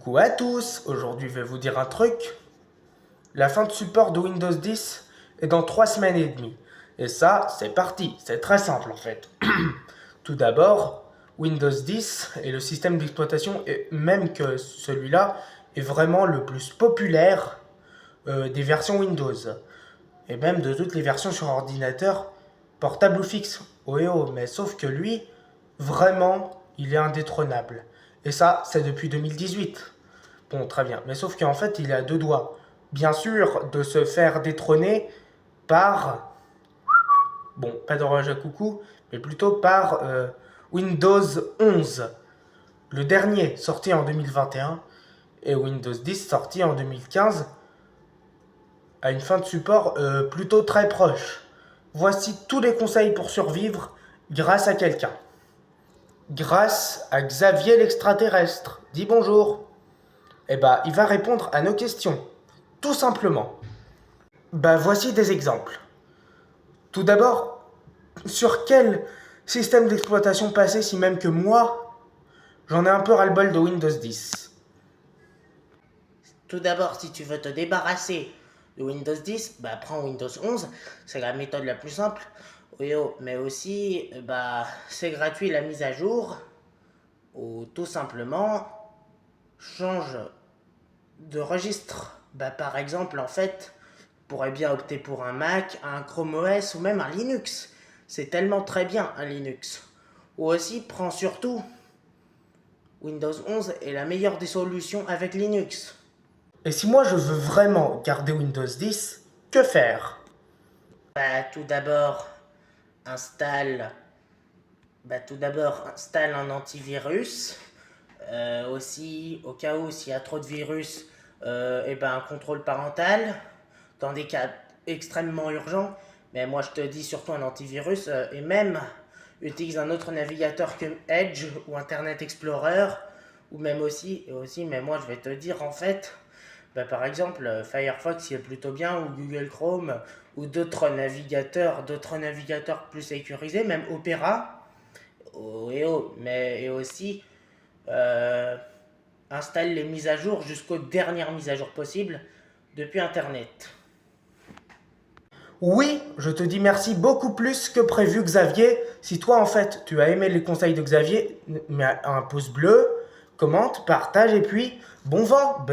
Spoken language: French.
Coucou à tous, aujourd'hui je vais vous dire un truc. La fin de support de Windows 10 est dans 3 semaines et demie. Et ça, c'est parti, c'est très simple en fait. Tout d'abord, Windows 10 et le système d'exploitation, et même que celui-là, est vraiment le plus populaire des versions Windows. Et même de toutes les versions sur ordinateur, portable ou fixe. Oh et oh, mais sauf que lui, vraiment, il est indétrônable. Et ça, c'est depuis 2018. Bon, très bien. Mais sauf qu'en fait, il est à deux doigts. Bien sûr, de se faire détrôner par... Bon, pas d'orage à coucou, mais plutôt par Windows 11. Le dernier, sorti en 2021, et Windows 10, sorti en 2015, a une fin de support plutôt très proche. Voici tous les conseils pour survivre grâce à quelqu'un. Grâce à Xavier l'extraterrestre. Dis bonjour. Eh bah, il va répondre à nos questions. Tout simplement. Bah, voici des exemples. Tout d'abord, sur quel système d'exploitation passer si même que moi, j'en ai un peu ras-le-bol de Windows 10. Tout d'abord, si tu veux te débarrasser de Windows 10, bah prends Windows 11, c'est la méthode la plus simple. Oui, oh, mais aussi, c'est gratuit la mise à jour, ou tout simplement, change de registre. Bah par exemple, en fait, pourrais bien opter pour un Mac, un Chrome OS ou même un Linux. C'est tellement très bien un Linux. Ou aussi, prends surtout Windows 11 est la meilleure des solutions avec Linux. Et si moi je veux vraiment garder Windows 10, que faire? Bah, tout d'abord, installe, installe un antivirus. Aussi, au cas où s'il y a trop de virus, un contrôle parental. Dans des cas extrêmement urgents, mais moi je te dis surtout un antivirus. Et même, utilise un autre navigateur que Edge ou Internet Explorer. Ou même aussi, mais moi je vais te dire en fait, par exemple, Firefox il est plutôt bien, ou Google Chrome, ou d'autres navigateurs plus sécurisés, même Opera. Oh, et aussi, installe les mises à jour jusqu'aux dernières mises à jour possibles depuis Internet. Oui, je te dis merci beaucoup plus que prévu, Xavier. Si toi, en fait, tu as aimé les conseils de Xavier, mets un pouce bleu, commente, partage et puis bon vent.